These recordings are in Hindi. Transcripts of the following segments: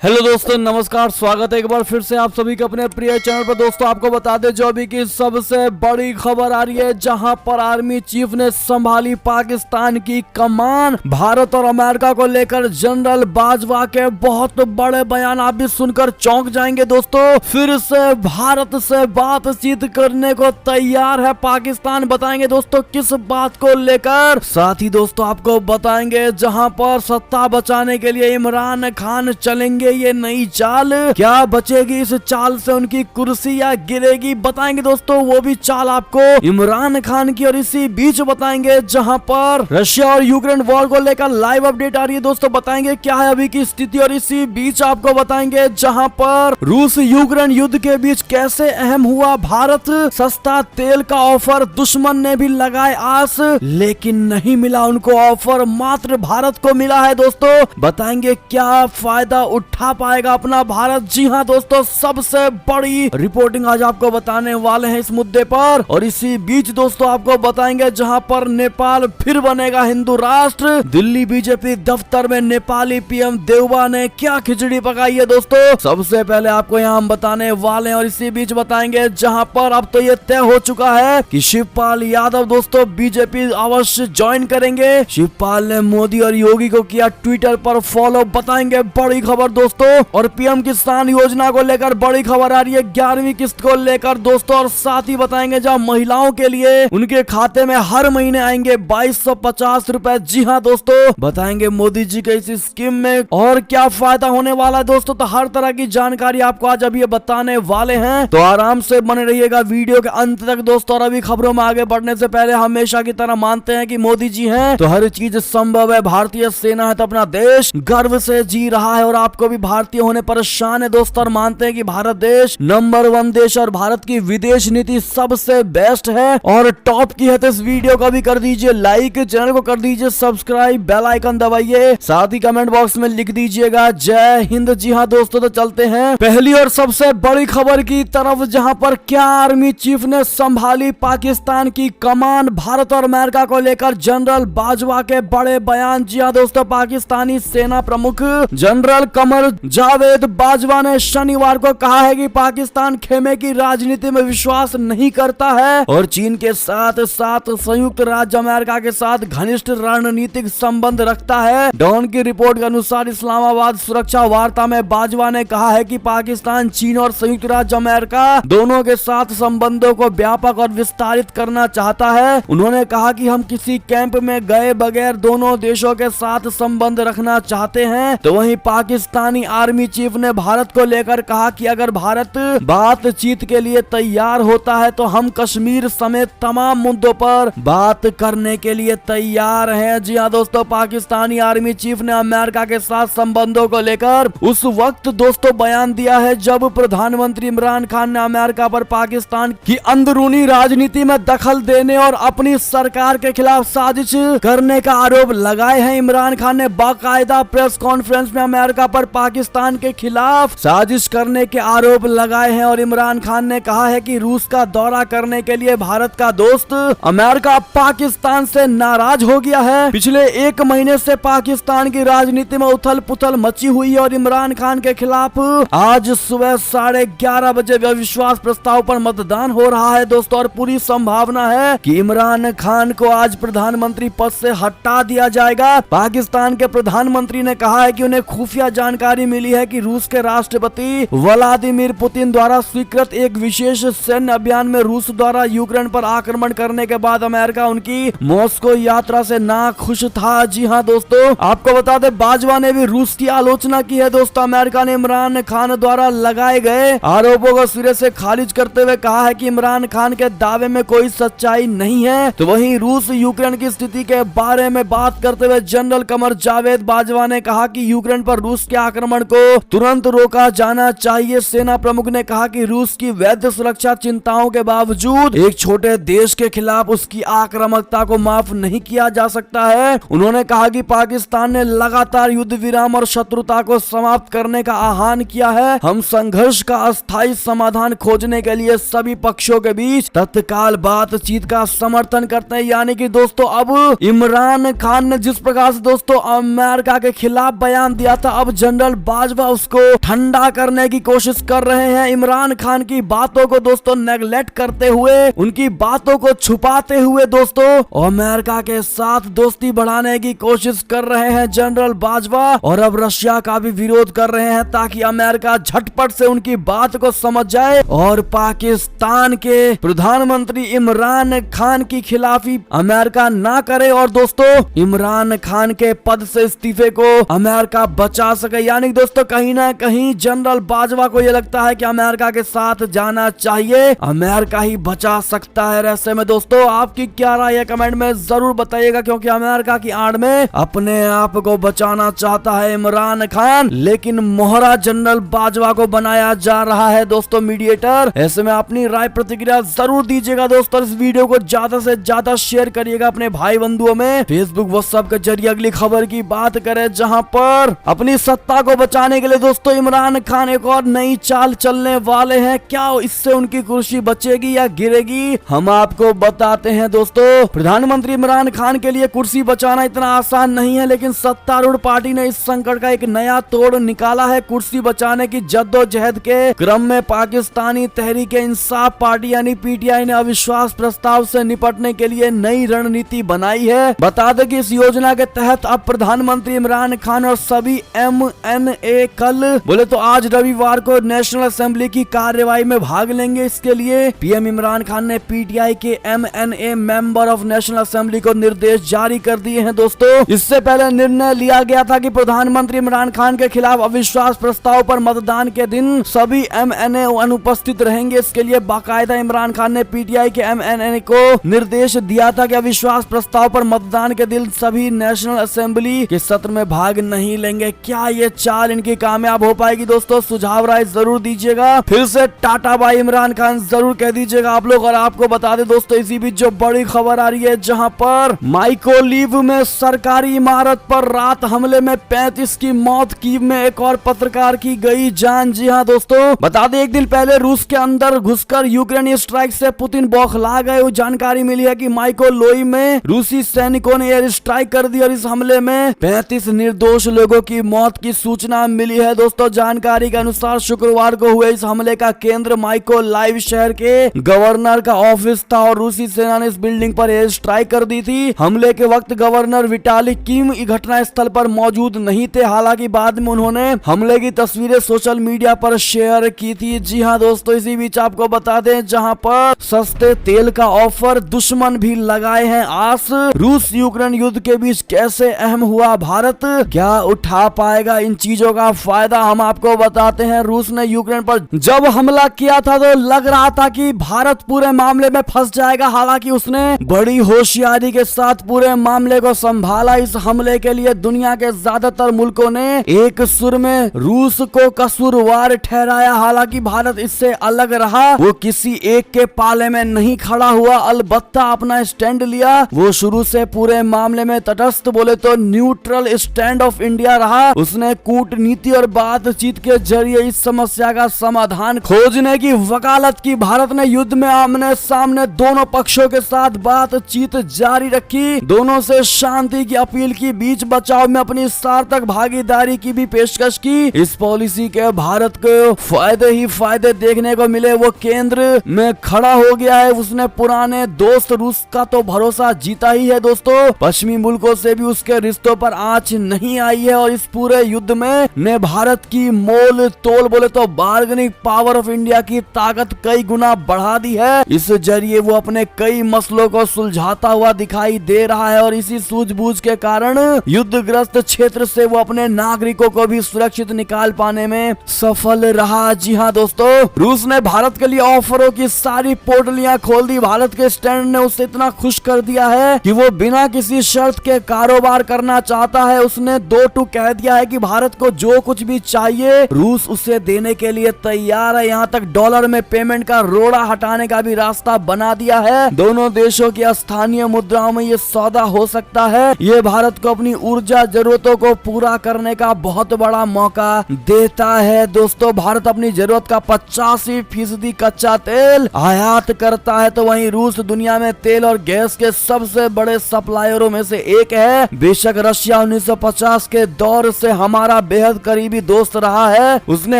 हेलो दोस्तों, नमस्कार। स्वागत है एक बार फिर से आप सभी के अपने प्रिय चैनल पर। दोस्तों आपको बता दें जो अभी की सबसे बड़ी खबर आ रही है, जहां पर आर्मी चीफ ने संभाली पाकिस्तान की कमान। भारत और अमेरिका को लेकर जनरल बाजवा के बहुत बड़े बयान आप भी सुनकर चौंक जाएंगे। दोस्तों फिर से भारत से बातचीत करने को तैयार है पाकिस्तान। बताएंगे दोस्तों किस बात को लेकर। साथ ही दोस्तों आपको बताएंगे जहां पर सत्ता बचाने के लिए इमरान खान चलेंगे ये नई चाल। क्या बचेगी इस चाल से उनकी कुर्सी या गिरेगी, बताएंगे दोस्तों वो भी चाल आपको इमरान खान की। और इसी बीच बताएंगे जहां पर रशिया और यूक्रेन वॉर को लेकर लाइव अपडेट आ रही है। दोस्तों बताएंगे क्या है अभी की स्थिति। और इसी बीच आपको बताएंगे जहां पर रूस यूक्रेन युद्ध के बीच कैसे अहम हुआ भारत। सस्ता तेल का ऑफर दुश्मन ने भी लगाए आस, लेकिन नहीं मिला उनको ऑफर, मात्र भारत को मिला है। दोस्तों बताएंगे क्या फायदा उठा पाएगा अपना भारत। जी हाँ दोस्तों, सबसे बड़ी रिपोर्टिंग आज आपको बताने वाले हैं इस मुद्दे पर। और इसी बीच दोस्तों आपको बताएंगे जहां पर नेपाल फिर बनेगा हिंदू राष्ट्र। दिल्ली बीजेपी दफ्तर में नेपाली पीएम देवबा ने क्या खिचड़ी पकाई है दोस्तों, सबसे पहले आपको यहाँ हम बताने वाले हैं। और इसी बीच बताएंगे जहां पर अब तो ये तय हो चुका है कि शिवपाल यादव दोस्तों बीजेपी अवश्य ज्वाइन करेंगे। शिवपाल ने मोदी और योगी को किया ट्विटर पर फॉलो। बताएंगे बड़ी खबर दोस्तों। और पीएम किसान योजना को लेकर बड़ी खबर आ रही है 11वीं किस्त को लेकर दोस्तों। और साथ ही बताएंगे जहां महिलाओं के लिए उनके खाते में हर महीने आएंगे 2250 रुपए। जी हाँ दोस्तों, बताएंगे मोदी जी के इस स्कीम में और क्या फायदा होने वाला है दोस्तों। तो हर तरह की जानकारी आपको आज अभी बताने वाले हैं, तो आराम से बने रहिएगा वीडियो के अंत तक दोस्तों। और अभी खबरों में आगे बढ़ने से पहले हमेशा की तरह मानते हैं कि मोदी जी हैं तो हर चीज संभव है। भारतीय सेना है तो अपना देश गर्व से जी रहा है और आपको भी भारतीय होने परेशान है दोस्तों। और मानते हैं कि भारत देश नंबर 1 देश और भारत की विदेश नीति सबसे बेस्ट है और टॉप की है। तो इस वीडियो को भी कर दीजिए लाइक, चैनल को कर दीजिए सब्सक्राइब, बेल आइकन दबाइए, साथ ही कमेंट बॉक्स में लिख दीजिएगा जय हिंद। जी हाँ दोस्तों, तो चलते हैं पहली और सबसे बड़ी खबर की तरफ, जहां पर क्या आर्मी चीफ ने संभाली पाकिस्तान की कमान। भारत और अमेरिका को लेकर जनरल बाजवा के बड़े बयान। जी हाँ दोस्तों, पाकिस्तानी सेना प्रमुख जनरल कमर जावेद बाजवा ने शनिवार को कहा है कि पाकिस्तान खेमे की राजनीति में विश्वास नहीं करता है और चीन के साथ साथ संयुक्त राज्य अमेरिका के साथ घनिष्ठ रणनीतिक संबंध रखता है। डॉन की रिपोर्ट के अनुसार इस्लामाबाद सुरक्षा वार्ता में बाजवा ने कहा है कि पाकिस्तान चीन और संयुक्त राज्य अमेरिका दोनों के साथ संबंधों को व्यापक और विस्तारित करना चाहता है। उन्होंने कहा कि हम किसी कैंप में गए बगैर दोनों देशों के साथ संबंध रखना चाहते हैं। तो वहीं पाकिस्तानी आर्मी चीफ ने भारत को लेकर कहा कि अगर भारत बातचीत के लिए तैयार होता है तो हम कश्मीर समेत तमाम मुद्दों पर बात करने के लिए तैयार हैं। जी हाँ दोस्तों, पाकिस्तानी आर्मी चीफ ने अमेरिका के साथ संबंधों को लेकर उस वक्त दोस्तों बयान दिया है जब प्रधानमंत्री इमरान खान ने अमेरिका पर पाकिस्तान की अंदरूनी राजनीति में दखल देने और अपनी सरकार के खिलाफ साजिश करने का आरोप लगाए हैं। इमरान खान ने बाकायदा प्रेस कॉन्फ्रेंस में अमेरिका पर पाकिस्तान के खिलाफ साजिश करने के आरोप लगाए हैं। और इमरान खान ने कहा है कि रूस का दौरा करने के लिए भारत का दोस्त अमेरिका पाकिस्तान से नाराज हो गया है। पिछले 1 महीने से पाकिस्तान की राजनीति में उथल पुथल मची हुई है और इमरान खान के खिलाफ आज सुबह 11:30 बजे अविश्वास प्रस्ताव पर मतदान हो रहा है दोस्तों। और पूरी संभावना है कि इमरान खान को आज प्रधानमंत्री पद से हटा दिया जाएगा। पाकिस्तान के प्रधानमंत्री ने कहा है कि उन्हें खुफिया जानकारी मिली है कि रूस के राष्ट्रपति व्लादिमीर पुतिन द्वारा स्वीकृत एक विशेष सैन्य अभियान में रूस द्वारा यूक्रेन पर आक्रमण करने के बाद अमेरिका उनकी मॉस्को यात्रा से नाखुश था। जी हाँ दोस्तों, आपको बता दें बाजवा ने भी रूस की आलोचना की है दोस्तों। अमेरिका ने इमरान खान द्वारा लगाए गए आरोपों को सिरे से खारिज करते हुए कहा है कि इमरान खान के दावे में कोई सच्चाई नहीं है। तो वहीं रूस यूक्रेन की स्थिति के बारे में बात करते हुए जनरल कमर जावेद बाजवा ने कहा कि यूक्रेन पर रूस के आक्रमण को तुरंत रोका जाना चाहिए। सेना प्रमुख ने कहा कि रूस की वैध सुरक्षा चिंताओं के बावजूद एक छोटे देश के खिलाफ उसकी आक्रामकता को माफ नहीं किया जा सकता है। उन्होंने कहा कि पाकिस्तान ने लगातार युद्ध विराम और शत्रुता को समाप्त करने का आह्वान किया है। हम संघर्ष का अस्थायी समाधान खोजने के लिए सभी पक्षों के बीच तत्काल बातचीत का समर्थन करते हैं। यानी कि दोस्तों अब इमरान खान ने जिस प्रकार से दोस्तों अमेरिका के खिलाफ बयान दिया था, अब जनरल जनरल बाजवा उसको ठंडा करने की कोशिश कर रहे हैं। इमरान खान की बातों को दोस्तों नेगलेक्ट करते हुए, उनकी बातों को छुपाते हुए दोस्तों अमेरिका के साथ दोस्ती बढ़ाने की कोशिश कर रहे हैं जनरल बाजवा, और अब रशिया का भी विरोध कर रहे हैं ताकि अमेरिका झटपट से उनकी बात को समझ जाए और पाकिस्तान के प्रधानमंत्री इमरान खान की खिलाफी अमेरिका ना करे और दोस्तों इमरान खान के पद से इस्तीफे को अमेरिका बचा सके। यानी दोस्तों कहीं ना कहीं जनरल बाजवा को यह लगता है कि अमेरिका के साथ जाना चाहिए, अमेरिका ही बचा सकता है। ऐसे में दोस्तों आपकी क्या राय है कमेंट में जरूर बताइएगा, क्योंकि अमेरिका की आड़ में अपने आप को बचाना चाहता है इमरान खान, लेकिन मोहरा जनरल बाजवा को बनाया जा रहा है दोस्तों मीडिएटर। ऐसे में अपनी राय प्रतिक्रिया जरूर दीजिएगा दोस्तों। इस वीडियो को ज्यादा से ज्यादा शेयर करिएगा अपने भाई बंधुओं में। फेसबुक व्हाट्सएप के जरिए अगली खबर की बात करें, जहां पर अपनी सत्ता को बचाने के लिए दोस्तों इमरान खान एक और नई चाल चलने वाले हैं। क्या इससे उनकी कुर्सी बचेगी या गिरेगी, हम आपको बताते हैं दोस्तों। प्रधानमंत्री इमरान खान के लिए कुर्सी बचाना इतना आसान नहीं है, लेकिन सत्तारूढ़ पार्टी ने इस संकट का एक नया तोड़ निकाला है। कुर्सी बचाने की जद्दोजहद के क्रम में पाकिस्तानी तहरीक-ए-इंसाफ पार्टी यानी पीटीआई ने अविश्वास प्रस्ताव से निपटने के लिए नई रणनीति बनाई है। बता दें कि इस योजना के तहत अब प्रधानमंत्री इमरान खान और सभी एमएनए कल बोले तो आज रविवार को नेशनल असेंबली की कार्यवाही में भाग लेंगे। इसके लिए पीएम इमरान खान ने पीटीआई के MNA member of national assembly को निर्देश जारी कर दिए हैं दोस्तों। इससे पहले निर्णय लिया गया था कि प्रधानमंत्री इमरान खान के खिलाफ अविश्वास प्रस्ताव पर मतदान के दिन सभी एमएनए अनुपस्थित रहेंगे। इसके लिए बाकायदा इमरान खान ने पीटीआई के एमएनए को निर्देश दिया था कि अविश्वास प्रस्ताव पर मतदान के दिन सभी नेशनल असेंबली के सत्र में भाग नहीं लेंगे। क्या ये चाल इनकी कामयाब हो पाएगी दोस्तों? सुझाव राय जरूर दीजिएगा। फिर से टाटा बाय इमरान खान जरूर कह दीजिएगा आप लोग। और आपको बता दें दोस्तों इसी बीच जो बड़ी खबर आ रही है, जहां पर माइकोलीव में सरकारी इमारत पर रात हमले में 35 की मौत, कीव में एक और पत्रकार की गई जान। जी हां दोस्तों, बता दें एक दिन पहले रूस के अंदर घुसकर यूक्रेनी स्ट्राइक से पुतिन बौखला गए। वो जानकारी मिली है कि माइकोलोई में रूसी सैनिकों ने एयर स्ट्राइक कर दी और इस हमले में 35 निर्दोष लोगों की मौत की सूचना मिली है दोस्तों। जानकारी के अनुसार शुक्रवार को हुए इस हमले का केंद्र माइकोलाइव शहर के गवर्नर का ऑफिस था और रूसी सेना ने इस बिल्डिंग पर एयर स्ट्राइक कर दी थी। हमले के वक्त गवर्नर विटाली किम घटना स्थल पर मौजूद नहीं थे। हालांकि बाद में उन्होंने हमले की तस्वीरें सोशल मीडिया पर शेयर की थी। जी हां दोस्तों, इसी बीच आपको बता दें जहां पर सस्ते तेल का ऑफर दुश्मन भी लगाए हैं आस। रूस यूक्रेन युद्ध के बीच कैसे अहम हुआ भारत, क्या उठा पाएगा इन चीजों का फायदा, हम आपको बताते हैं। रूस ने यूक्रेन पर जब हमला किया था तो लग रहा था कि भारत पूरे मामले में फंस जाएगा। हालांकि उसने बड़ी होशियारी के साथ पूरे मामले को संभाला। इस हमले के लिए दुनिया के ज्यादातर मुल्कों ने एक सुर में रूस को कसूरवार ठहराया। हालांकि भारत इससे अलग रहा, वो किसी एक के पाले में नहीं खड़ा हुआ, अलबत्ता अपना स्टैंड लिया। वो शुरू से पूरे मामले में तटस्थ बोले तो न्यूट्रल स्टैंड ऑफ इंडिया रहा। उसने कूटनीति और बातचीत के जरिए इस समस्या का समाधान खोजने की वकालत की। भारत ने युद्ध में आमने सामने दोनों पक्षों के साथ बातचीत जारी रखी, दोनों से शांति की अपील की, बीच बचाव में अपनी सार्थक भागीदारी की भी पेशकश की। इस पॉलिसी के भारत को फायदे ही फायदे देखने को मिले। वो केंद्र में खड़ा हो गया है। उसने पुराने दोस्त रूस का तो भरोसा जीता ही है दोस्तों। पश्चिमी मुल्कों से भी उसके रिश्तों पर आंच नहीं आई है और इस पूरे युद्ध में ने भारत की मोल तोल बोले तो बार्गेनिंग पावर ऑफ इंडिया की ताकत कई गुना बढ़ा दी है। इस जरिए वो अपने कई मसलों को सुलझाता हुआ दिखाई दे रहा है और इसी सूझबूझ के कारण युद्धग्रस्त क्षेत्र से वो अपने नागरिकों को भी सुरक्षित निकाल पाने में सफल रहा। जी हाँ दोस्तों, रूस ने भारत के लिए ऑफरों की सारी पोर्टलियां खोल दी। भारत के स्टैंड ने उसे इतना खुश कर दिया है कि वो बिना किसी शर्त के कारोबार करना चाहता है। उसने दो टू कह दिया है कि भारत को जो कुछ भी चाहिए रूस उसे देने के लिए तैयार है। यहाँ तक डॉलर में पेमेंट का रोड़ा हटाने का भी रास्ता बना दिया है। दोनों देशों की स्थानीय मुद्राओं में ये सौदा हो सकता है। ये भारत को अपनी ऊर्जा जरूरतों को पूरा करने का बहुत बड़ा मौका देता है। दोस्तों, भारत अपनी जरूरत का 85% कच्चा तेल आयात करता है, तो वहीं रूस दुनिया में तेल और गैस के सबसे बड़े सप्लायरों में से एक है। बेशक रशिया 1950 के दौर से हमारा हमेशा बेहद करीबी दोस्त रहा है। उसने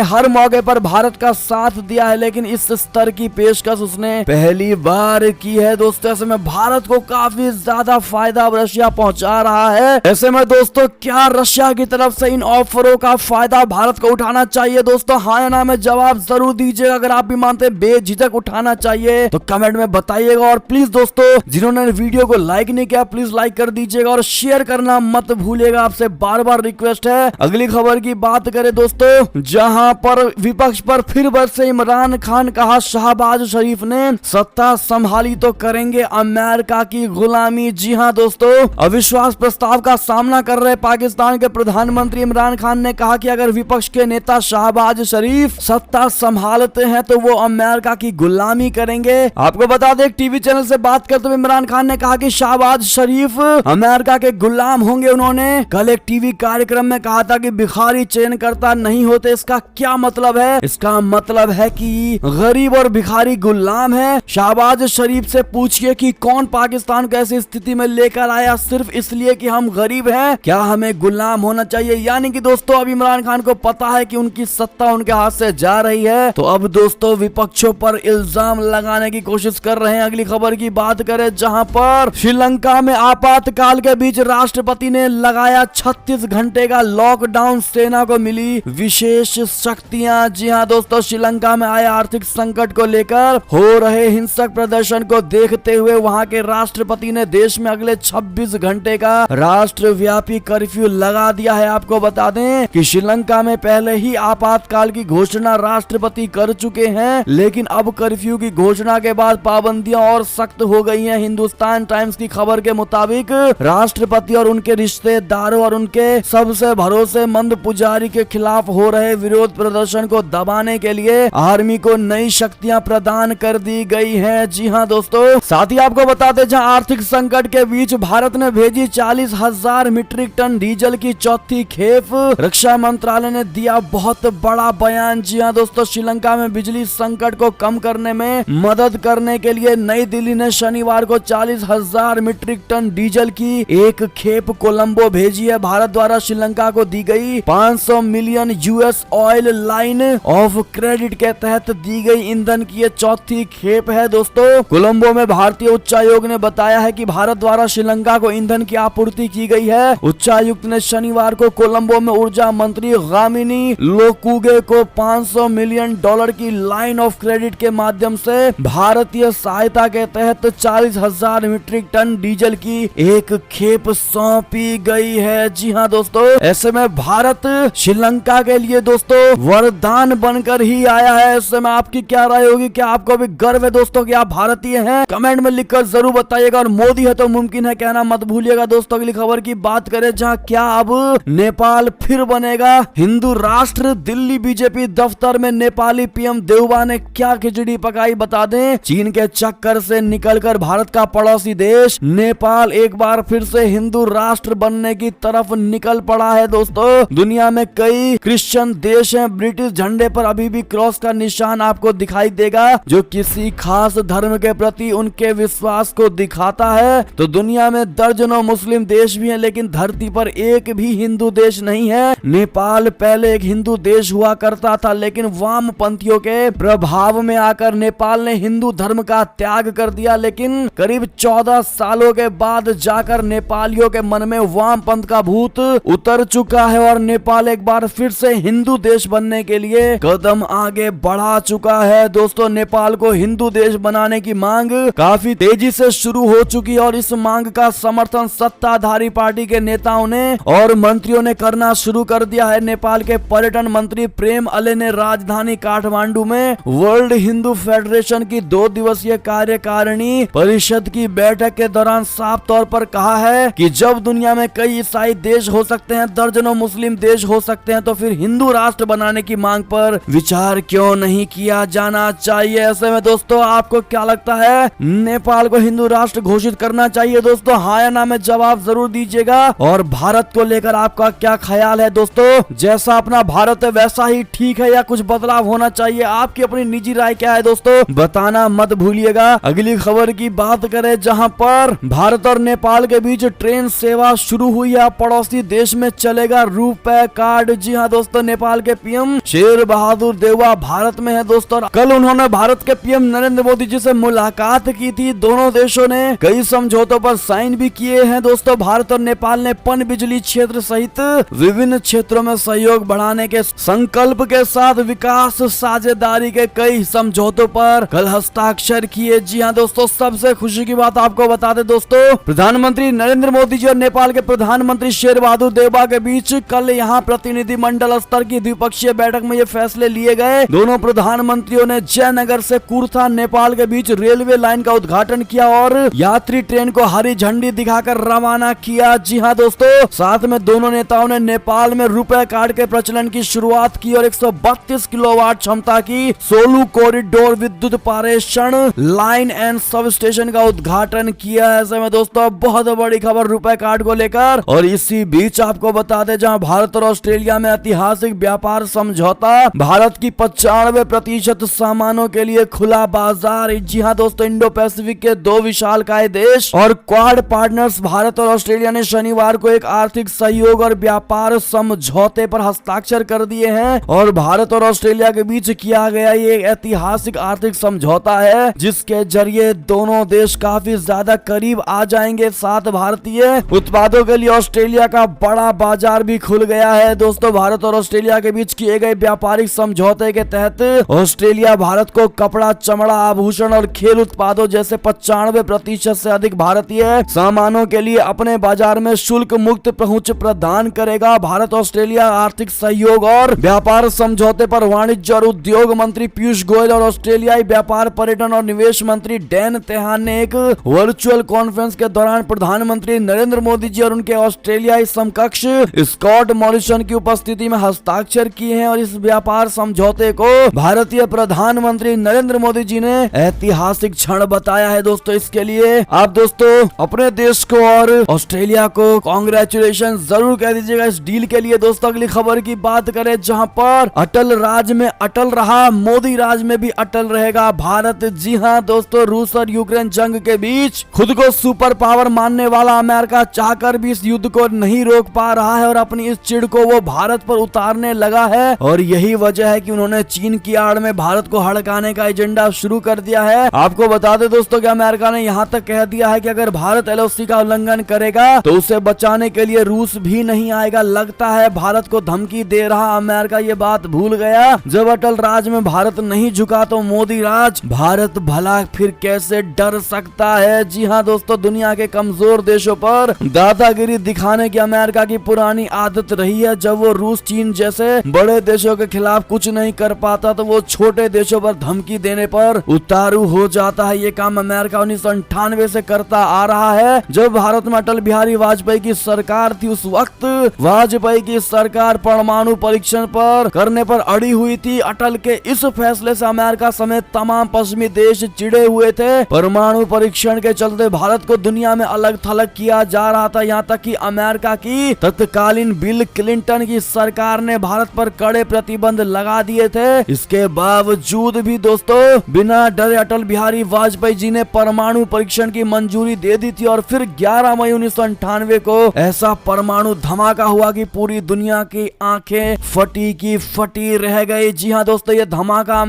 हर मौके पर भारत का साथ दिया है, लेकिन इस स्तर की पेशकश उसने पहली बार की है दोस्तों। ऐसे में भारत को काफी ज्यादा फायदा रशिया पहुंचा रहा है। ऐसे में दोस्तों क्या रशिया की तरफ से इन ऑफरों का फायदा भारत को उठाना चाहिए दोस्तों? हाँ या ना में जवाब जरूर दीजिएगा। अगर आप भी मानते हैं बेझिझक उठाना चाहिए तो कमेंट में बताइएगा। और प्लीज दोस्तों जिन्होंने वीडियो को लाइक नहीं किया प्लीज लाइक कर दीजिएगा और शेयर करना मत भूलिएगा, आपसे बार बार रिक्वेस्ट है। अगली खबर की बात करें दोस्तों, जहां पर विपक्ष पर फिर बरसे इमरान खान, कहा शहबाज शरीफ ने सत्ता संभाली तो करेंगे अमेरिका की गुलामी। जी हां दोस्तों, अविश्वास प्रस्ताव का सामना कर रहे पाकिस्तान के प्रधानमंत्री इमरान खान ने कहा कि अगर विपक्ष के नेता शहबाज शरीफ सत्ता संभालते हैं तो वो अमेरिका की गुलामी करेंगे। आपको बता दें, एक टीवी चैनल से बात करते हुए इमरान खान ने कहा कि शहबाज शरीफ अमेरिका के गुलाम होंगे। उन्होंने कल एक टीवी कार्यक्रम में कहा था कि भिखारी चयनकर्ता नहीं होते। इसका क्या मतलब है? इसका मतलब है कि गरीब और भिखारी गुलाम है। शहबाज शरीफ से पूछिए कि कौन पाकिस्तान को ऐसी स्थिति में लेकर आया सिर्फ इसलिए कि हम गरीब हैं? क्या हमें गुलाम होना चाहिए? यानी कि दोस्तों अब इमरान खान को पता है कि उनकी सत्ता उनके हाथ से जा रही है, तो अब दोस्तों विपक्षों पर इल्जाम लगाने की कोशिश कर रहे हैं। अगली खबर की बात करें, जहां पर श्रीलंका में आपातकाल के बीच राष्ट्रपति ने लगाया 36 घंटे का लॉकडाउन, सेना को मिली विशेष शक्तियां। जी हां दोस्तों, श्रीलंका में आए आर्थिक संकट को लेकर हो रहे हिंसक प्रदर्शन को देखते हुए वहां के राष्ट्रपति ने देश में अगले 26 घंटे का राष्ट्रव्यापी कर्फ्यू लगा दिया है। आपको बता दें कि श्रीलंका में पहले ही आपातकाल की घोषणा राष्ट्रपति कर चुके हैं, लेकिन अब कर्फ्यू की घोषणा के बाद पाबंदियां और सख्त हो गई हैं। हिंदुस्तान टाइम्स की खबर के मुताबिक राष्ट्रपति और उनके रिश्तेदारों और उनके सबसे भरोसेमंद पुजारी के खिलाफ हो रहे विरोध प्रदर्शन को दबाने के लिए आर्मी को नई शक्तियां प्रदान कर दी गई हैं। जी हां दोस्तों, साथ ही आपको बता दें, जहां आर्थिक संकट के बीच भारत ने भेजी 40,000 मीट्रिक टन डीजल की चौथी खेप, रक्षा मंत्रालय ने दिया बहुत बड़ा बयान। जी हां दोस्तों, श्रीलंका में बिजली संकट को कम करने में मदद करने के लिए नई दिल्ली ने शनिवार को 40,000 मीट्रिक टन डीजल की एक खेप कोलंबो भेजी है। भारत द्वारा श्रीलंका को दी गई 500 million US oil line of credit के तहत दी गई ईंधन की ये चौथी खेप है। दोस्तों कोलंबो में भारतीय उच्चायोग ने बताया है कि भारत द्वारा श्रीलंका को ईंधन की आपूर्ति की गई है। उच्चायुक्त ने शनिवार को कोलंबो में ऊर्जा मंत्री गामिनी लोकुगे को 500 मिलियन डॉलर की लाइन ऑफ क्रेडिट के माध्यम से भारतीय सहायता के तहत 40,000 मीट्रिक टन डीजल की एक खेप सौंपी गई है। जी हां दोस्तों, ऐसे में भारत श्रीलंका के लिए दोस्तों वरदान बनकर ही आया है। ऐसे में आपकी क्या राय होगी? क्या आपको भी गर्व है दोस्तों कि आप भारतीय हैं? कमेंट में लिखकर जरूर बताइएगा। और मोदी है तो मुमकिन है कहना मत भूलिएगा। दोस्तों अगली खबर की बात करें, जहां क्या अब नेपाल फिर बनेगा हिंदू राष्ट्र? दिल्ली बीजेपी दफ्तर में नेपाली पीएम देउबा ने क्या खिचड़ी पकाई बता दें। चीन के चक्कर से निकलकर भारत का पड़ोसी देश नेपाल एक बार फिर से हिंदू राष्ट्र बनने की तरफ निकल पड़ा है। दोस्तों दुनिया में कई क्रिश्चियन देश हैं, ब्रिटिश झंडे पर अभी भी क्रॉस का निशान आपको दिखाई देगा जो किसी खास धर्म के प्रति उनके विश्वास को दिखाता है। तो दुनिया में दर्जनों मुस्लिम देश भी हैं, लेकिन धरती पर एक भी हिंदू देश नहीं है। नेपाल पहले एक हिंदू देश हुआ करता था, लेकिन वामपंथियों के प्रभाव में आकर नेपाल ने हिंदू धर्म का त्याग कर दिया। लेकिन करीब 14 सालों के बाद जाकर नेपालियों के मन में वामपंथ का भूत उतर चुका है और नेपाल एक बार फिर से हिंदू देश बनने के लिए कदम आगे बढ़ा चुका है। दोस्तों नेपाल को हिंदू देश बनाने की मांग काफी तेजी से शुरू हो चुकी है और इस मांग का समर्थन सत्ताधारी पार्टी के नेताओं ने और मंत्रियों ने करना शुरू कर दिया है। नेपाल के पर्यटन मंत्री प्रेम अले ने राजधानी काठमांडू में वर्ल्ड हिंदू फेडरेशन की 2 दिवसीय कार्यकारिणी परिषद की बैठक के दौरान साफ तौर पर कहा है कि जब दुनिया में कई ईसाई देश हो सकते हैं, दर्जनों मुस्लिम देश हो सकते हैं, तो फिर हिंदू राष्ट्र बनाने की मांग पर विचार क्यों नहीं किया जाना चाहिए। ऐसे में दोस्तों आपको क्या लगता है, नेपाल को हिंदू राष्ट्र घोषित करना चाहिए? दोस्तों हाँ या ना में जवाब जरूर दीजिएगा। और भारत को लेकर आपका क्या ख्याल है? दोस्तों जैसा अपना भारत है वैसा ही ठीक है या कुछ बदलाव होना चाहिए? आपकी अपनी निजी राय क्या है दोस्तों, बताना मत भूलिएगा। अगली खबर की बात करें, जहां पर भारत और नेपाल के बीच ट्रेन सेवा शुरू हुई है। पड़ोसी देश में चलेगा रुपए कार्ड। जी हाँ दोस्तों, नेपाल के पीएम शेर बहादुर देउवा भारत में है दोस्तों। कल उन्होंने भारत के पीएम नरेंद्र मोदी जी से मुलाकात की थी। दोनों देशों ने कई समझौतों पर साइन भी किए हैं दोस्तों। भारत और नेपाल ने पनबिजली क्षेत्र सहित विभिन्न क्षेत्रों में सहयोग बढ़ाने के संकल्प के साथ विकास साझेदारी के कई समझौतों पर कल हस्ताक्षर किए। जी हाँ दोस्तों, सबसे खुशी की बात आपको बता दें दोस्तों, प्रधानमंत्री नरेंद्र मोदी जी और नेपाल के प्रधानमंत्री शेर बहादुर देउवा के बीच कल यहाँ प्रतिनिधिमंडल स्तर की द्विपक्षीय बैठक में ये फैसले लिए गए। दोनों प्रधानमंत्रियों ने जयनगर से कुर्था नेपाल के बीच रेलवे लाइन का उद्घाटन किया और यात्री ट्रेन को हरी झंडी दिखाकर रवाना किया। जी हाँ दोस्तों, साथ में दोनों नेताओं ने नेपाल में रुपए कार्ड के प्रचलन की शुरुआत की और 132 किलोवाट क्षमता की सोलू कॉरिडोर विद्युत पारेषण लाइन एंड सब स्टेशन का उद्घाटन किया। ऐसे में दोस्तों बहुत बड़ी खबर रुपए कार्ड को लेकर। और इसी बीच आपको बता दें, जहां भारत और ऑस्ट्रेलिया में ऐतिहासिक व्यापार समझौता, भारत की 95% सामानों के लिए खुला बाजार। जी हाँ दोस्तों, इंडो पैसिफिक के दो विशालकाय देश और क्वाड पार्टनर्स भारत और ऑस्ट्रेलिया ने शनिवार को एक आर्थिक सहयोग और व्यापार समझौते पर हस्ताक्षर कर दिए हैं। और भारत और ऑस्ट्रेलिया के बीच किया गया ये ऐतिहासिक आर्थिक समझौता है, जिसके जरिए दोनों देश काफी ज्यादा करीब आ जाएंगे। साथ भारतीय उत्पादों के लिए ऑस्ट्रेलिया का बड़ा बाजार भी खुल गया है। दोस्तों, भारत और ऑस्ट्रेलिया के बीच किए गए व्यापारिक समझौते के तहत ऑस्ट्रेलिया भारत को कपड़ा, चमड़ा, आभूषण और खेल उत्पादों जैसे 95% से अधिक भारतीय सामानों के लिए अपने बाजार में शुल्क मुक्त पहुंच प्रदान करेगा। भारत ऑस्ट्रेलिया आर्थिक सहयोग और व्यापार समझौते पर वाणिज्य और उद्योग मंत्री पीयूष गोयल और ऑस्ट्रेलियाई व्यापार, पर्यटन और निवेश मंत्री डैन तेहान ने एक वर्चुअल कॉन्फ्रेंस के दौरान प्रधानमंत्री नरेंद्र मोदी जी और उनके ऑस्ट्रेलियाई समकक्ष स्कॉट मॉरिसन की उपस्थिति में हस्ताक्षर किए हैं। और इस व्यापार समझौते को भारतीय प्रधानमंत्री नरेंद्र मोदी जी ने ऐतिहासिक क्षण बताया है। दोस्तों, इसके लिए आप दोस्तों अपने देश को और ऑस्ट्रेलिया को कांग्रेचुलेशन जरूर कह दीजिएगा इस डील के लिए। दोस्तों, अगली खबर की बात करें, जहां पर अटल राज में अटल रहा, मोदी राज में भी अटल रहेगा भारत। जी हां दोस्तों, रूस और यूक्रेन जंग के बीच खुद को सुपर पावर मानने वाला अमेरिका चाहकर भी इस युद्ध को नहीं रोक पा रहा है और अपनी इस चिढ़ को वो भारत पर उतारने लगा है। और यही वजह है कि उन्होंने चीन की आड़ में भारत को हड़काने का एजेंडा शुरू कर दिया है। आपको बता दें दोस्तों कि अमेरिका ने यहाँ तक कह दिया है कि अगर भारत एलओसी का उल्लंघन करेगा तो उसे बचाने के लिए रूस भी नहीं आएगा। लगता है भारत को धमकी दे रहा अमेरिका ये बात भूल गया। जब अटल राज में भारत नहीं झुका तो मोदी राज भारत भला फिर कैसे डर सकता है। जी हाँ दोस्तों, दुनिया के कमजोर देशों पर दादागिरी दिखाने की अमेरिका की पुरानी आदत रही है। जब वो रूस, चीन जैसे बड़े देशों के खिलाफ कुछ नहीं कर पाता तो वो छोटे देशों पर धमकी देने पर उतारू हो जाता है। ये काम अमेरिका 1998 से करता आ रहा है। जब भारत में अटल बिहारी वाजपेयी की सरकार थी, उस वक्त वाजपेयी की सरकार परमाणु परीक्षण पर करने पर अड़ी हुई थी। अटल के इस फैसले से अमेरिका समेत तमाम पश्चिमी देश चिढ़े हुए थे। परमाणु परीक्षण के चलते भारत को दुनिया में अलग थलग किया जा रहा था। यहाँ तक कि अमेरिका की तत्कालीन बिल क्लिंटन की सरकार ने भारत पर कड़े प्रतिबंध लगा दिए थे। इसके बावजूद भी दोस्तों बिना डरे अटल बिहारी वाजपेयी जी ने परमाणु परीक्षण की मंजूरी दे दी थी। और फिर 11 मई 1998 को ऐसा परमाणु धमाका हुआ कि पूरी दुनिया की आंखें फटी की फटी रह गई। जी हाँ दोस्तों, ये धमाका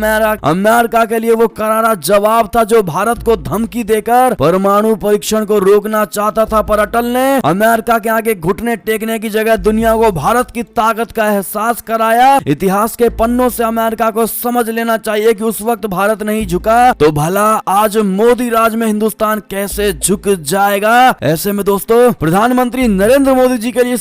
अमेरिका के लिए वो करारा जवाब था जो भारत को धमकी देकर परमाणु परीक्षण को रोकना चाहता था। पर अटल ने अमेरिका के आगे घुटने टेकने की जगह दुनिया को भारत की ताकत का एहसास कराया। इतिहास के पन्नों से अमेरिका को समझ लेना चाहिए कि उस वक्त भारत नहीं झुका तो भला आज मोदी राज में हिंदुस्तान कैसे झुक जाएगा। ऐसे में दोस्तों प्रधानमंत्री नरेंद्र मोदी जी के लिए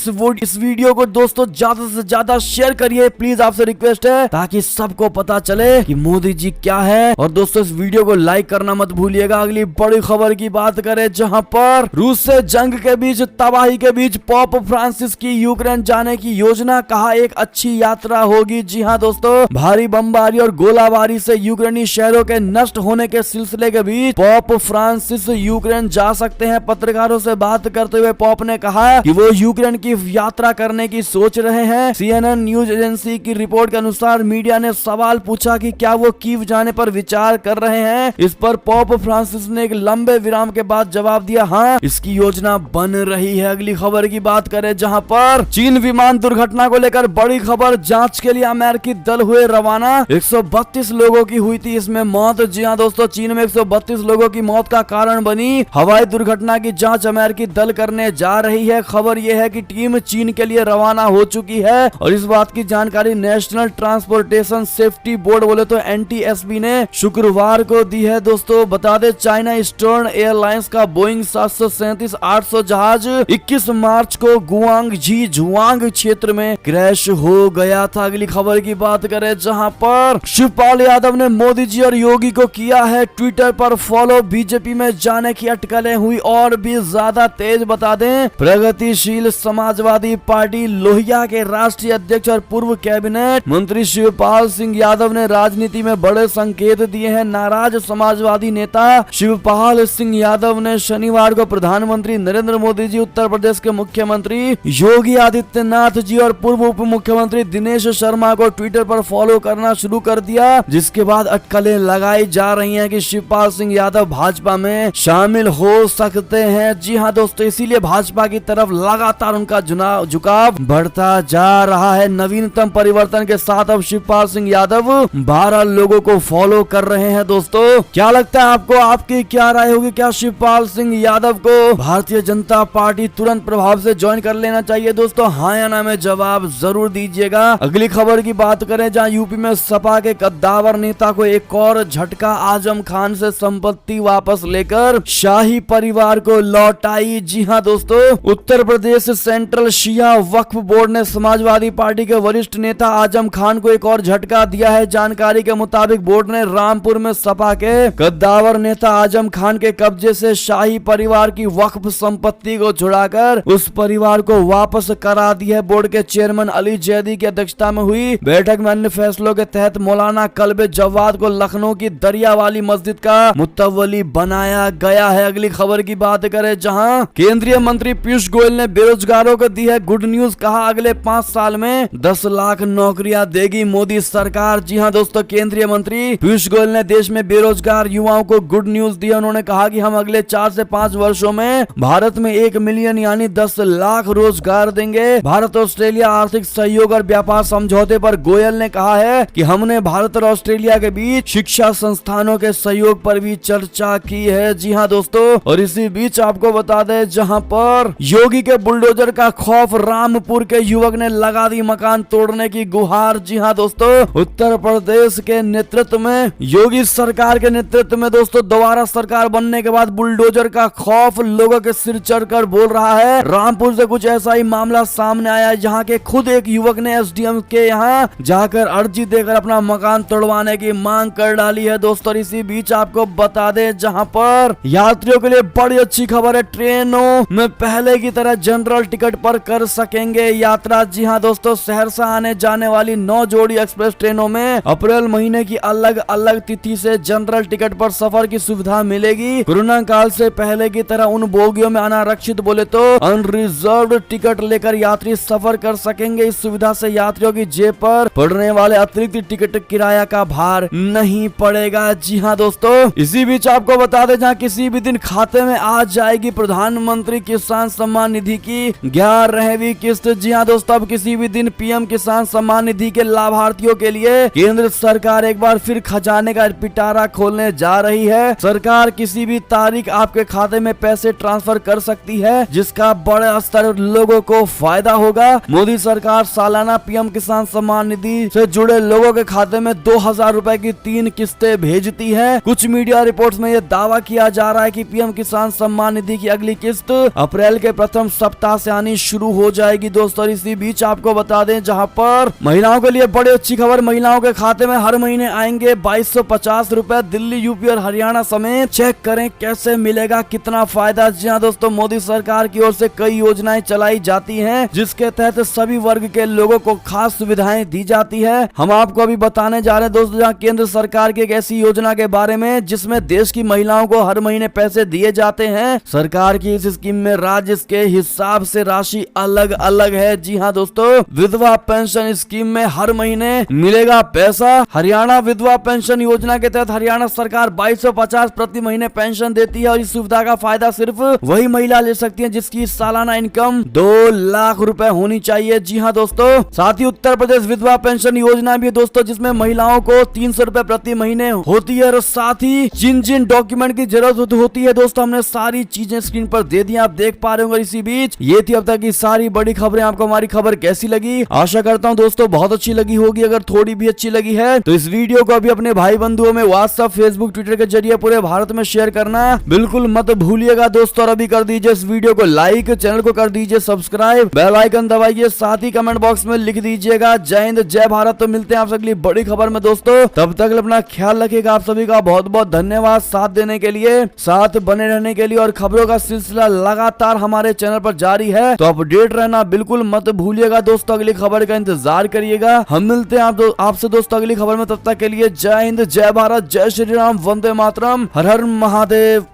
इस वीडियो को दोस्तों ज्यादा से ज्यादा शेयर करिए, प्लीज आपसे रिक्वेस्ट है, ताकि सबको पता चले कि मोदी जी क्या है। और दोस्तों इस वीडियो को लाइक करना मत भूलिएगा। अगली बड़ी खबर की बात करें, जहां पर रूस से जंग के बीच तबाही के बीच पोप फ्रांसिस की यूक्रेन जाने की योजना, कहा एक अच्छी यात्रा होगी। जी हाँ दोस्तों, भारी बमबारी और गोलाबारी से यूक्रेनी शहरों के नष्ट होने के सिलसिले के बीच पोप फ्रांसिस यूक्रेन जा सकते हैं। पत्रकारों से बात करते हुए पोप ने कहा कि वो यूक्रेन की यात्रा करने की सोच रहे हैं। CNN न्यूज एजेंसी की रिपोर्ट के अनुसार मीडिया ने सवाल पूछा कि क्या वो कीव जाने पर विचार कर रहे हैं। इस पर पोप फ्रांसिस ने एक लंबे विराम के बाद जवाब दिया, हाँ इसकी योजना बन रही है। अगली खबर की बात करें, जहां पर चीन चीन विमान दुर्घटना को लेकर बड़ी खबर, जांच के लिए अमेरिकी दल हुए रवाना। 132 लोगों की हुई थी इसमें मौत। जी हां दोस्तों, चीन में 132 लोगों की मौत का कारण बनी हवाई दुर्घटना की जांच अमेरिकी दल करने जा रही है। खबर यह है कि टीम चीन के लिए रवाना हो चुकी है और इस बात की जानकारी नेशनल ट्रांसपोर्टेशन सेफ्टी बोर्ड बोले तो NTSB ने शुक्रवार को दी है। दोस्तों बता दें, चाइना ईस्टर्न एयरलाइंस का बोइंग 737-800 जहाज 21 मार्च को गुआंगझी जुआंग क्षेत्र में क्रैश हो गया था। अगली खबर की बात करें, जहां पर शिवपाल यादव ने मोदी जी और योगी को किया है ट्विटर पर फॉलो। बीजेपी में जाने की अटकलें हुई और भी ज्यादा तेज। बता दें, प्रगतिशील समाजवादी पार्टी लोहिया के राष्ट्रीय अध्यक्ष और पूर्व कैबिनेट मंत्री शिवपाल सिंह यादव ने राजनीति में बड़े संकेत दिए हैं। नाराज समाजवादी नेता शिवपाल सिंह यादव ने शनिवार को प्रधानमंत्री नरेंद्र मोदी जी, उत्तर प्रदेश के मुख्यमंत्री योगी आदित्यनाथ जी और पूर्व उप मुख्यमंत्री दिनेश शर्मा को ट्विटर पर फॉलो करना शुरू कर दिया, जिसके बाद अटकलें लगाई जा रही हैं कि शिवपाल सिंह यादव भाजपा में शामिल हो सकते हैं। जी हां दोस्तों, इसीलिए भाजपा की तरफ लगातार उनका झुकाव बढ़ता जा रहा है। नवीनतम परिवर्तन के साथ अब शिवपाल सिंह यादव 12 लोगों को फॉलो कर रहे हैं। दोस्तों क्या लगता है आपको, आपकी क्या राय होगी? क्या शिवपाल सिंह यादव को भारतीय जनता पार्टी तुरंत प्रभाव से ज्वाइन कर लेना चाहिए? दोस्तों हाँ या ना में जवाब जरूर दीजिएगा। अगली खबर की बात करें, जहां यूपी में सपा के कद्दावर नेता को एक और झटका, आजम खान से संपत्ति वापस लेकर शाही परिवार को लौटाई। जी हां दोस्तों, उत्तर प्रदेश सेंट्रल शिया वक्फ बोर्ड ने समाजवादी पार्टी के वरिष्ठ नेता आजम खान को एक और झटका दिया है। जानकारी के मुताबिक बोर्ड ने रामपुर में सपा के कद्दावर नेता आजम खान के कब्जे से शाही परिवार की वक्फ संपत्ति को छुड़ाकर उस परिवार को वापस करा दी है। बोर्ड के चेयरमैन अली जैदी की अध्यक्षता में हुई बैठक में अन्य फैसलों के तहत मौलाना कल्बे जवाद को लखनऊ की दरियावाली मस्जिद का मुतवली बनाया गया है। अगली खबर की बात करें, जहां केंद्रीय मंत्री पीयूष गोयल ने बेरोजगारों को दी है गुड न्यूज। कहा अगले 5 साल में 10 लाख नौकरियां देगी मोदी सरकार। जी हां दोस्तों, केंद्रीय मंत्री पीयूष गोयल ने देश में बेरोजगार युवाओं को गुड न्यूज दिया। उन्होंने कहा कि हम अगले 4 से 5 वर्षों में भारत में 1 मिलियन यानी 10 लाख रोजगार देंगे। भारत ऑस्ट्रेलिया आर्थिक सहयोग और व्यापार समझौते पर गोयल ने कहा है कि हमने भारत और ऑस्ट्रेलिया के बीच शिक्षा संस्थानों के सहयोग पर भी चर्चा की है। जी हां दोस्तों, और इसी बीच आपको बता दें, जहां पर योगी के बुलडोजर का खौफ, रामपुर के युवक ने लगा दी मकान तोड़ने की गुहार। जी हां दोस्तों, उत्तर प्रदेश के नेतृत्व में, योगी सरकार के नेतृत्व में दोस्तों दोबारा सरकार बनने के बाद बुलडोजर का खौफ लोगों के सिर चढ़कर बोल रहा है। रामपुर से कुछ ऐसा ही मामला सामने आया, जहां के खुद एक युवक ने SDM के यहां जाकर अर्जी देकर अपना मकान तोड़वाने की मांग कर डाली है। दोस्तों इसी बीच आपको बता दें, जहां पर यात्रियों के लिए बड़ी अच्छी खबर है, ट्रेनों में पहले की तरह जनरल टिकट पर कर सकेंगे यात्रा। जी हां दोस्तों, सहरसा आने जाने वाली 9 जोड़ी एक्सप्रेस ट्रेनों में अप्रैल महीने की अलग अलग तिथि से जनरल टिकट पर सफर की सुविधा मिलेगी। कोरोना काल से पहले की तरह उन बोगियों में अनारक्षित बोले तो अनरिजर्व्ड टिकट लेकर यात्री सफर कर सकेंगे। इस सुविधा से यात्रियों की जेब पर पड़ने वाले अतिरिक्त टिकट किराया का भार नहीं पड़ेगा। जी हां दोस्तों, इसी बीच आपको बता दें, जहां किसी भी दिन खाते में आ जाएगी प्रधानमंत्री किसान सम्मान निधि की 11वीं किस्त। जी हां दोस्तों, अब किसी भी दिन PM किसान सम्मान निधि के लाभार्थियों के लिए केंद्र सरकार एक बार फिर खजाने का पिटारा खोलने जा रही है। सरकार किसी भी तारीख आपके खाते में पैसे ट्रांसफर कर सकती है, जिसका बड़े स्तर लोगों को फायदा होगा। मोदी सरकार सालाना PM किसान सम्मान निधि से जुड़े लोगों के खाते में 2000 रुपए की 3 किस्तें भेजती है। कुछ मीडिया रिपोर्ट्स में यह दावा किया जा रहा है कि PM किसान सम्मान निधि की अगली किस्त अप्रैल के प्रथम सप्ताह से आनी शुरू हो जाएगी। दोस्तों इसी बीच आपको बता दें, जहां पर महिलाओं के लिए बड़ी अच्छी खबर, महिलाओं के खाते में हर महीने आएंगे 2250 रुपए। दिल्ली, UP और हरियाणा समेत चेक करें कैसे मिलेगा, कितना फायदा। जी हां दोस्तों, मोदी सरकार की ओर से कई योजनाएं चलाई जाती हैं, जिसके तहत सभी वर्ग के लोगों को खास सुविधाएं दी जाती है। हम आपको अभी बताने जा रहे हैं दोस्तों, जहां केंद्र सरकार की एक ऐसी योजना के बारे में जिसमें देश की महिलाओं को हर महीने पैसे दिए जाते हैं। सरकार की इस स्कीम में राज्य के हिसाब से राशि अलग अलग है। जी हां दोस्तों, विधवा पेंशन स्कीम में हर महीने मिलेगा पैसा। हरियाणा विधवा पेंशन योजना के तहत हरियाणा सरकार 2250 प्रति महीने पेंशन देती है और इस सुविधा का फायदा सिर्फ वही महिला ले सकती है जिसकी सालाना इनकम 2 लाख रुपए होनी चाहिए। जी हाँ दोस्तों, साथ ही उत्तर प्रदेश विधवा पेंशन योजना भी है दोस्तों, जिसमें महिलाओं को 300 रुपए प्रति महीने होती है। और साथ ही जिन जिन डॉक्यूमेंट की जरूरत होती है दोस्तों, हमने सारी चीजें स्क्रीन पर दे दी, आप देख पा रहे होंगे। इसी बीच ये थी अब तक की सारी बड़ी खबरें। आपको हमारी खबर कैसी लगी? आशा करता हूँ दोस्तों बहुत अच्छी लगी होगी। अगर थोड़ी भी अच्छी लगी है तो इस वीडियो को अभी अपने भाई बंधुओं में व्हाट्सएप, फेसबुक, ट्विटर के जरिए पूरे भारत में शेयर करना बिल्कुल मत भूलिएगा दोस्तों। और अभी कर दीजिए इस वीडियो को लाइक, चैनल को कर दीजिए सब्सक्राइब, बेल आइकन दबाइए, साथ ही कमेंट बॉक्स में लिख दीजिएगा जय हिंद जय भारत। तो मिलते हैं आप अगली बड़ी खबर में दोस्तों, तब तक अपना ख्याल रखिएगा। आप सभी का बहुत बहुत धन्यवाद साथ देने के लिए, साथ बने रहने के लिए। और खबरों का सिलसिला लगातार हमारे चैनल पर जारी है, तो अपडेट रहना बिल्कुल मत भूलिएगा दोस्तों। अगली खबर का इंतजार करिएगा। हम मिलते हैं आपसे दोस्तों अगली खबर में। तब तक के लिए जय हिंद जय भारत, जय श्री राम, वंदे मातरम, हर हर महादेव।